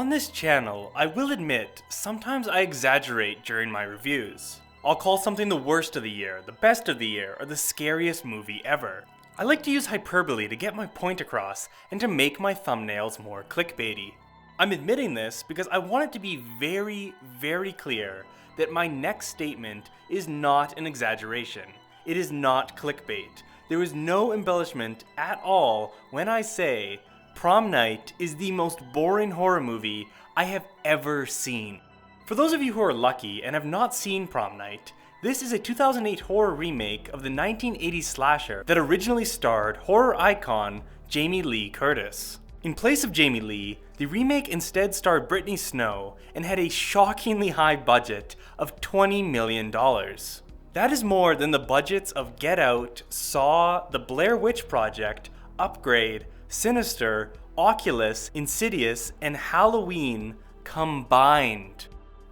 On this channel, I will admit, sometimes I exaggerate during my reviews. I'll call something the worst of the year, the best of the year, or the scariest movie ever. I like to use hyperbole to get my point across and to make my thumbnails more clickbaity. I'm admitting this because I want it to be very, very clear that my next statement is not an exaggeration. It is not clickbait. There is no embellishment at all when I say Prom Night is the most boring horror movie I have ever seen. For those of you who are lucky and have not seen Prom Night, this is a 2008 horror remake of the 1980s slasher that originally starred horror icon Jamie Lee Curtis. In place of Jamie Lee, the remake instead starred Brittany Snow and had a shockingly high budget of $20 million. That is more than the budgets of Get Out, Saw, The Blair Witch Project, Upgrade, Sinister, Oculus, Insidious, and Halloween combined.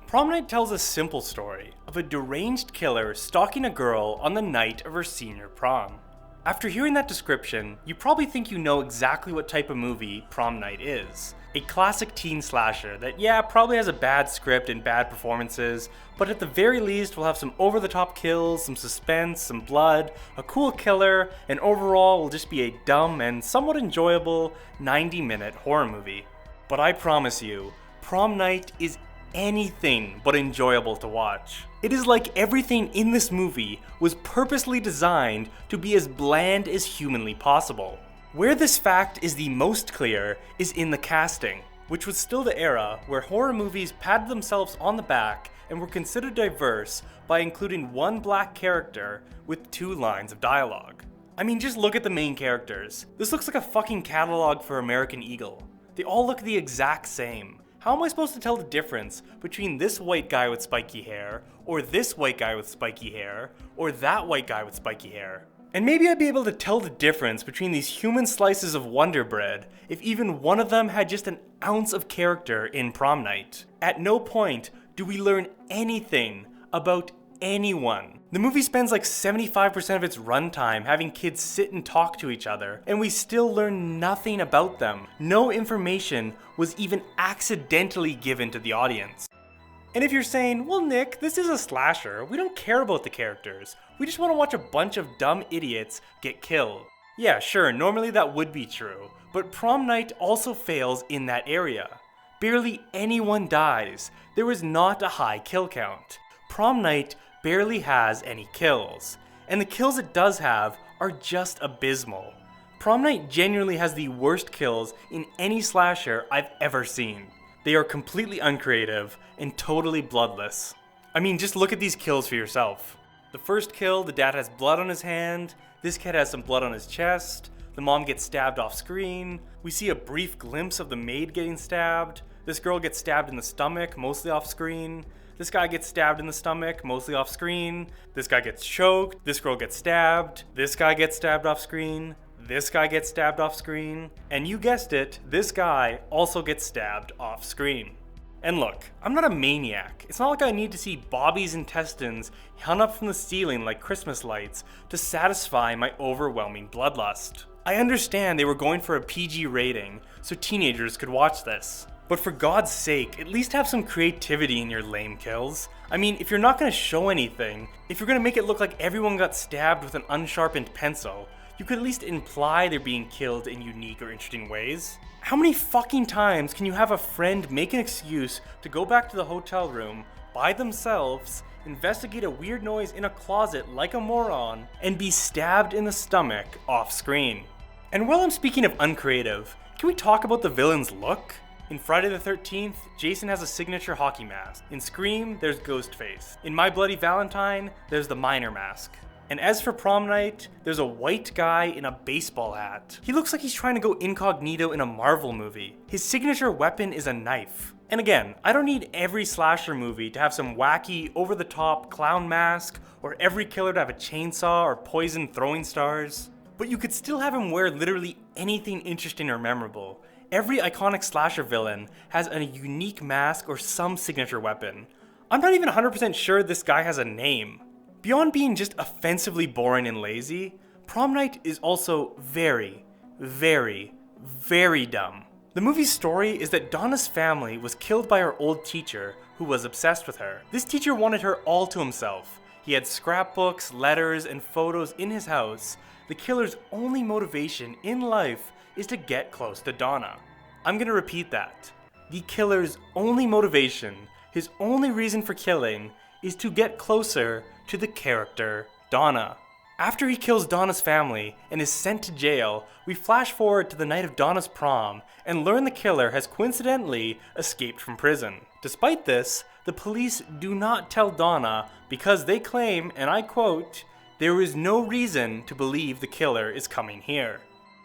Prom Night tells a simple story of a deranged killer stalking a girl on the night of her senior prom. After hearing that description, you probably think you know exactly what type of movie Prom Night is. A classic teen slasher that, probably has a bad script and bad performances, but at the very least will have some over-the-top kills, some suspense, some blood, a cool killer, and overall will just be a dumb and somewhat enjoyable 90-minute horror movie. But I promise you, Prom Night is anything but enjoyable to watch. It is like everything in this movie was purposely designed to be as bland as humanly possible. Where this fact is the most clear is in the casting, which was still the era where horror movies patted themselves on the back and were considered diverse by including one black character with 2 lines of dialogue. I mean, just look at the main characters. This looks like a fucking catalog for American Eagle. They all look the exact same. How am I supposed to tell the difference between this white guy with spiky hair, or this white guy with spiky hair, or that white guy with spiky hair? And maybe I'd be able to tell the difference between these human slices of Wonder Bread if even one of them had just an ounce of character in Prom Night. At no point do we learn anything about anyone. The movie spends like 75% of its runtime having kids sit and talk to each other, and we still learn nothing about them. No information was even accidentally given to the audience. And if you're saying, well Nick, this is a slasher, we don't care about the characters, we just want to watch a bunch of dumb idiots get killed. Yeah, sure, normally that would be true, but Prom Night also fails in that area. Barely anyone dies. There is not a high kill count. Prom Night barely has any kills, and the kills it does have are just abysmal. Prom Night genuinely has the worst kills in any slasher I've ever seen. They are completely uncreative and totally bloodless. I mean, just look at these kills for yourself. The first kill, the dad has blood on his hand, this kid has some blood on his chest, the mom gets stabbed off screen, we see a brief glimpse of the maid getting stabbed, this girl gets stabbed in the stomach, mostly off screen, this guy gets stabbed in the stomach, mostly off screen, this guy gets choked, this girl gets stabbed, this guy gets stabbed off screen, this guy gets stabbed off screen, and you guessed it, this guy also gets stabbed off screen. And look, I'm not a maniac. It's not like I need to see Bobby's intestines hung up from the ceiling like Christmas lights to satisfy my overwhelming bloodlust. I understand they were going for a PG rating so teenagers could watch this. But for God's sake, at least have some creativity in your lame kills. I mean, if you're not going to show anything, if you're going to make it look like everyone got stabbed with an unsharpened pencil, you could at least imply they're being killed in unique or interesting ways. How many fucking times can you have a friend make an excuse to go back to the hotel room by themselves, investigate a weird noise in a closet like a moron, and be stabbed in the stomach off screen? And while I'm speaking of uncreative, can we talk about the villain's look? In Friday the 13th, Jason has a signature hockey mask. In Scream, there's Ghostface. In My Bloody Valentine, there's the Miner mask. And as for Prom Night, there's a white guy in a baseball hat. He looks like he's trying to go incognito in a Marvel movie. His signature weapon is a knife. And again, I don't need every slasher movie to have some wacky, over-the-top clown mask, or every killer to have a chainsaw or poison throwing stars. But you could still have him wear literally anything interesting or memorable. Every iconic slasher villain has a unique mask or some signature weapon. I'm not even 100% sure this guy has a name. Beyond being just offensively boring and lazy, Prom Night is also very, very, very dumb. The movie's story is that Donna's family was killed by her old teacher, who was obsessed with her. This teacher wanted her all to himself. He had scrapbooks, letters, and photos in his house. The killer's only motivation in life is to get close to Donna. I'm gonna repeat that. The killer's only motivation, his only reason for killing, is to get closer to the character Donna. After he kills Donna's family and is sent to jail, we flash forward to the night of Donna's prom and learn the killer has coincidentally escaped from prison. Despite this, the police do not tell Donna because they claim, and I quote, "There is no reason to believe the killer is coming here."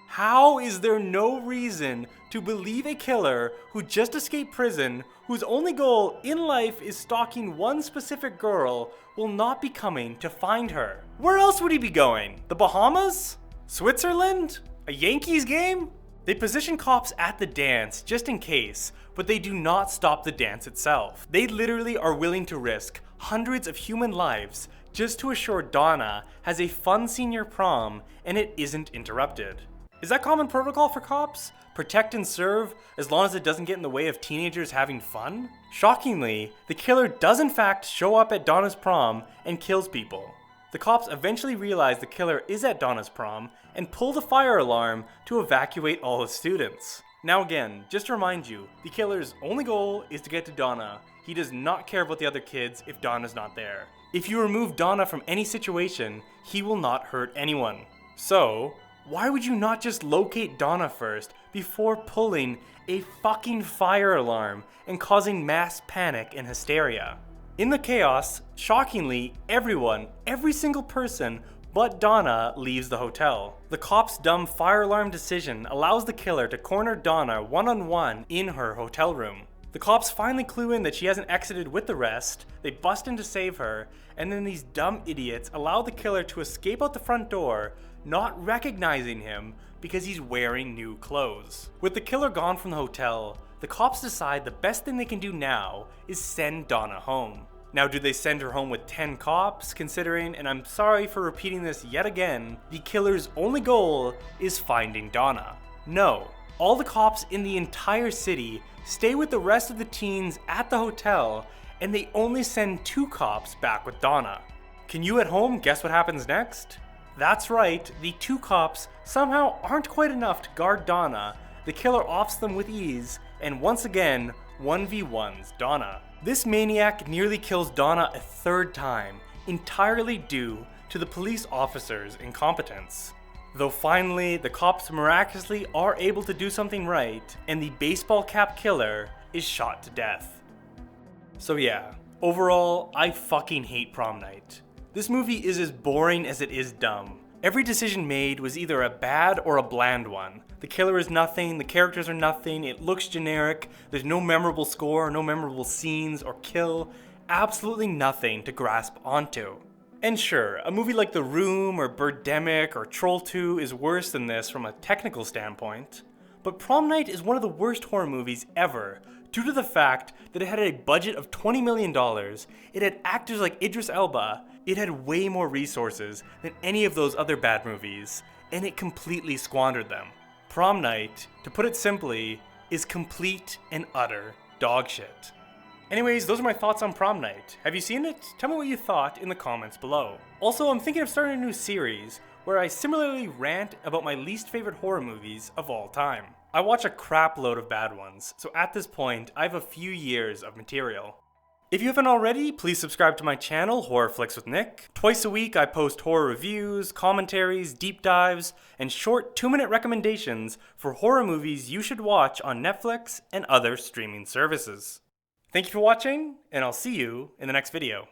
How is there no reason to believe a killer who just escaped prison, whose only goal in life is stalking one specific girl, will not be coming to find her? Where else would he be going? The Bahamas? Switzerland? A Yankees game? They position cops at the dance just in case, but they do not stop the dance itself. They literally are willing to risk hundreds of human lives just to assure Donna has a fun senior prom and it isn't interrupted. Is that common protocol for cops? Protect and serve as long as it doesn't get in the way of teenagers having fun? Shockingly, the killer does in fact show up at Donna's prom and kills people. The cops eventually realize the killer is at Donna's prom and pull the fire alarm to evacuate all the students. Now again, just to remind you, the killer's only goal is to get to Donna. He does not care about the other kids if Donna's not there. If you remove Donna from any situation, he will not hurt anyone. So, why would you not just locate Donna first before pulling a fucking fire alarm and causing mass panic and hysteria? In the chaos, shockingly, every single person but Donna leaves the hotel. The cops' dumb fire alarm decision allows the killer to corner Donna one-on-one in her hotel room. The cops finally clue in that she hasn't exited with the rest, they bust in to save her, and then these dumb idiots allow the killer to escape out the front door, not recognizing him because he's wearing new clothes. With the killer gone from the hotel, the cops decide the best thing they can do now is send Donna home. Now, do they send her home with 10 cops, considering, and I'm sorry for repeating this yet again, the killer's only goal is finding Donna? No. All the cops in the entire city stay with the rest of the teens at the hotel, and they only send 2 cops back with Donna. Can you at home guess what happens next? That's right, the 2 cops somehow aren't quite enough to guard Donna. The killer offs them with ease, and once again, 1v1s Donna. This maniac nearly kills Donna a 3rd time, entirely due to the police officer's incompetence. Though finally, the cops miraculously are able to do something right, and the baseball cap killer is shot to death. So yeah, overall, I fucking hate Prom Night. This movie is as boring as it is dumb. Every decision made was either a bad or a bland one. The killer is nothing, the characters are nothing, it looks generic, there's no memorable score, no memorable scenes or kill, absolutely nothing to grasp onto. And sure, a movie like The Room or Birdemic or Troll 2 is worse than this from a technical standpoint, but Prom Night is one of the worst horror movies ever, due to the fact that it had a budget of $20 million, it had actors like Idris Elba, it had way more resources than any of those other bad movies, and it completely squandered them. Prom Night, to put it simply, is complete and utter dog shit. Anyways, those are my thoughts on Prom Night. Have you seen it? Tell me what you thought in the comments below. Also, I'm thinking of starting a new series where I similarly rant about my least favorite horror movies of all time. I watch a crap load of bad ones, so at this point, I have a few years of material. If you haven't already, please subscribe to my channel, Horror Flicks with Nick. Twice a week, I post horror reviews, commentaries, deep dives, and short 2-minute recommendations for horror movies you should watch on Netflix and other streaming services. Thank you for watching, and I'll see you in the next video.